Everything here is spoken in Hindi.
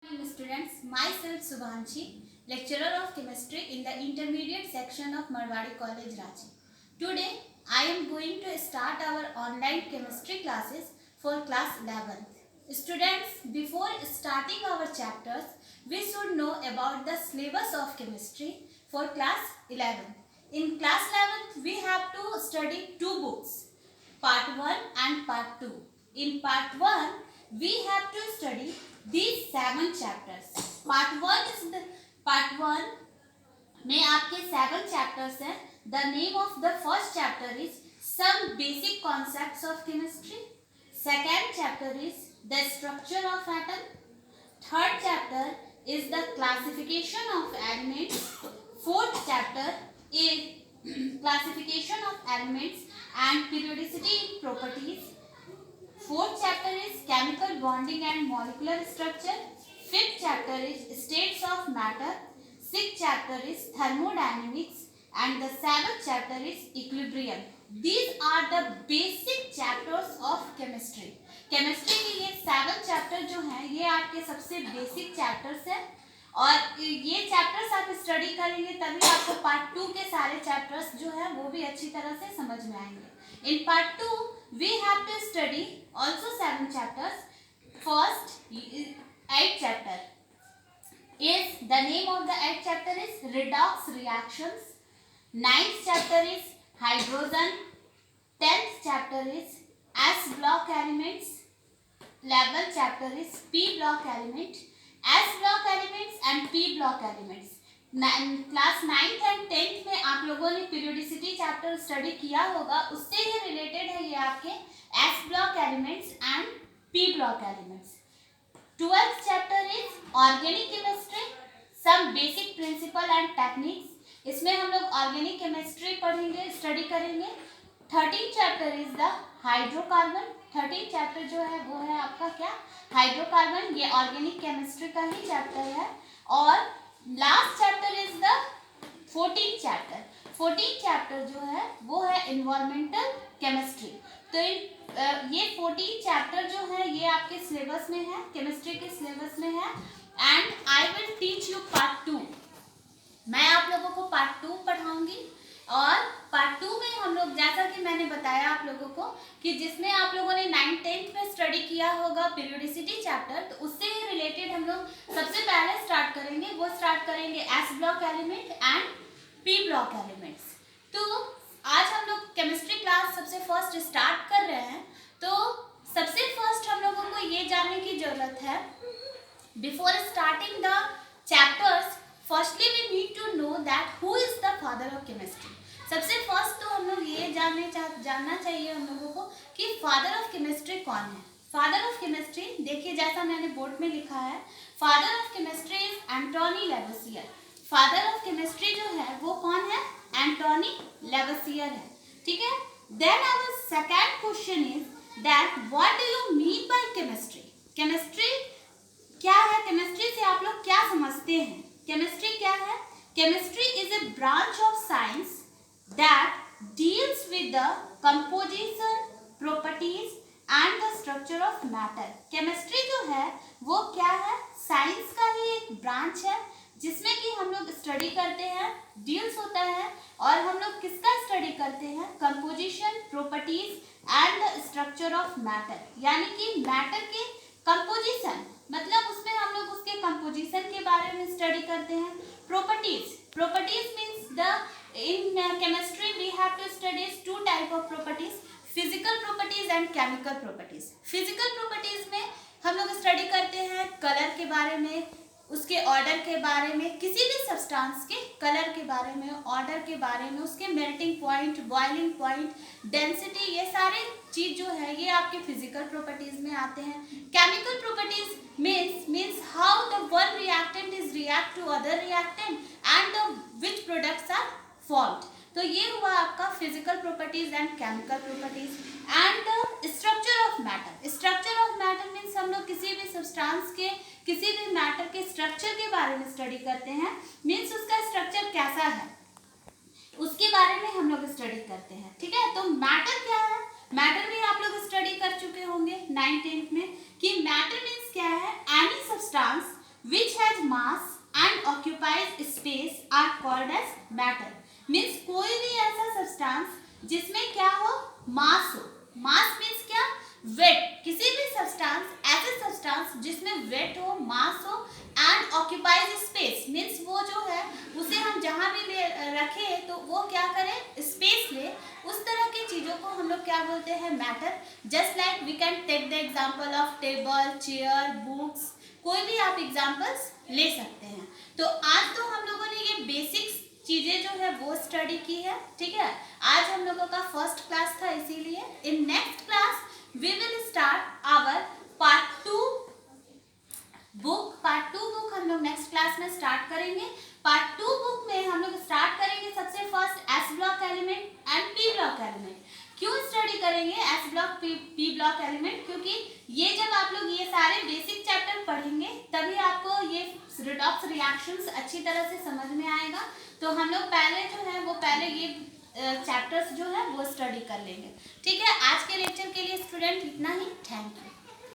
Morning students, myself Subhanshi, lecturer of chemistry in the intermediate section of Marwari College Ranchi. Today I am going to start our online chemistry classes for class 11th. Students, before starting our chapters, we should know about the syllabus of chemistry for class 11th. In class 11th, we have to study two books, part 1 and part 2. In part 1, we have to study these 7 chapters. Part 1 में आपके 7 chapters हैं. The name of the first chapter is some basic concepts of chemistry. Second chapter is the structure of atom. Third chapter is the classification of elements. Fourth chapter is classification of elements and periodicity in properties. Fourth chapter is chemical bonding and molecular structure. Fifth chapter is states of matter. Sixth chapter is thermodynamics and the seventh chapter is equilibrium. These are the basic chapters of chemistry. Chemistry के ये 7 चैप्टर जो हैं ये आपके सबसे बेसिक चैप्टर्स हैं और ये चैप्टर्स आप स्टडी करेंगे तभी आपको पार्ट 2 के सारे चैप्टर्स जो हैं वो भी अच्छी तरह से समझ में आएंगे. In part 2 we have to study also 7 chapters. First 8th chapter is the name of the 8th chapter is redox reactions. 9th chapter is hydrogen. 10th chapter is S block elements. 11th chapter is P block element. S block elements and P block elements. Class 9th and 10th में आप लोगों ने पीरियोडिसिटी चैप्टर स्टडी किया होगा, उससे ही रिलेटेड है ये आपके S block elements and P block elements. 12th chapter is organic chemistry, some basic principle and techniques. इसमें हम लोग ऑर्गेनिक केमिस्ट्री पढ़ेंगे, स्टडी करेंगे. 13th chapter is the hydrocarbon. 13th chapter जो है वो है आपका क्या, हाइड्रोकार्बन. ये ऑर्गेनिक केमिस्ट्री का ही चैप्टर है. और last chapter is the 14th chapter. 14th chapter जो है वो है इन्वायरमेंटल केमिस्ट्री. तो ये 14 चैप्टर जो है ये आपके सिलेबस में है, केमिस्ट्री के सिलेबस में है. And I will teach you part 2. मैं आप लोगों को पार्ट 2 पढ़ाऊंगी और पार्ट 2 में हम लोग जैसा कि मैंने बताया आप लोगों को कि जिसमें आप लोगों ने 9th 10th में स्टडी किया होगा पीरियोडिसिटी चैप्टर, तो उससे ही रिलेटेड हम लोग सबसे पहले स्टार्ट करेंगे. वो स्टार्ट करेंगे S block element and P block elements. तो आज हम लोग केमिस्ट्री क्लास सबसे फर्स्ट स्टार्ट कर रहे हैं. तो सबसे फर्स्ट हम लोगों को ये जानने की जरूरत है, before starting the chapters firstly we need to know that who is the father of chemistry. सबसे फर्स्ट तो हम लोग ये जानना चाहिए हम लोगों को कि फादर ऑफ केमिस्ट्री कौन है. फादर ऑफ केमिस्ट्री देखिए जैसा मैंने बोर्ड में लिखा है, father of chemistry is Antoine Lavoisier. Father of chemistry जो है वो कौन है, एंटोनी लेवोसियर है. ठीक है. Then our second question is that what do you mean by chemistry. Chemistry क्या है, केमिस्ट्री से आप लोग क्या समझते हैं. केमिस्ट्री क्या है, chemistry is a branch of science that deals with the composition, properties and the structure of matter. Chemistry जो है वो क्या है, साइंस का ही एक ब्रांच है जिसमें कि हम लोग स्टडी करते हैं, डील्स होता है. और हम लोग किसका स्टडी करते हैं, composition, properties and the structure of matter. यानी कि मैटर के कंपोजिशन मतलब उसमें हम लोग उसके कंपोजिशन के बारे में स्टडी करते हैं. Properties means the in chemistry we have to study two type of properties, physical properties and chemical properties. physical properties में हम लोग स्टडी करते हैं कलर के बारे में, उसके ऑर्डर के बारे में, किसी भी सब्सटेंस के कलर के बारे में, ऑर्डर के बारे में, उसके melting point, boiling point, density, ये सारे चीज जो है ये आपके फिजिकल प्रॉपर्टीज में आते हैं. Chemical properties means how the one reactant is react to other reactant and the which products are formed. तो ये हुआ आपका physical properties and chemical properties. And structure of matter. Structure of matter means हम लोग किसी भी सब्सटेंस के, किसी भी मैटर के स्ट्रक्चर के बारे में स्टडी करते हैं. मीन्स उसका स्ट्रक्चर कैसा है उसके बारे में हम लोग स्टडी करते हैं. ठीक है. तो मैटर क्या है, मैटर भी आप लोग स्टडी कर चुके होंगे 9th 10th में कि मैटर मीन्स क्या है, any substance which has mass and occupies space are called as matter. Means कोई भी ऐसा सब्सटेंस जिसमें क्या हो, मास हो. मास मीन्स क्या, वेट. किसी भी सब्सटेंस, ऐसे सब्सटेंस जिसमें वेट हो, मास हो एंड ऑक्यूपाइज स्पेस मीन्स वो जो है उसे हम जहां भी ले रखे तो वो क्या करे, स्पेस ले. उस तरह की चीजों को हम लोग क्या बोलते हैं, matter. Just like we can take the example of table, chair, books. कोई भी आप एग्जांपल्स ले सकते हैं. तो आज तो हम लोगों ने ये बेसिक्स चीजें जो है वो स्टडी की है. ठीक है, आज हम लोगों का फर्स्ट क्लास था, इसीलिए in next class we will start our part 2 book. Part 2 book हम लोग नेक्स्ट क्लास में स्टार्ट करेंगे. पार्ट 2 बुक में हम लोग स्टार्ट करेंगे सबसे first S block element and P block element. क्यों स्टडी करेंगे S block, P block element? क्योंकि ये जब आप लोग ये सारे बेसिक चैप्टर पढ़ेंगे तभी आपको ये रिडॉक्स रिएक्शंस अच्छी तरह से समझ में आएगा. तो हम लोग पहले जो है वो पहले ये चैप्टर्स जो है वो स्टडी कर लेंगे. ठीक है, आज के लेक्चर के लिए स्टूडेंट इतना ही. Thank you.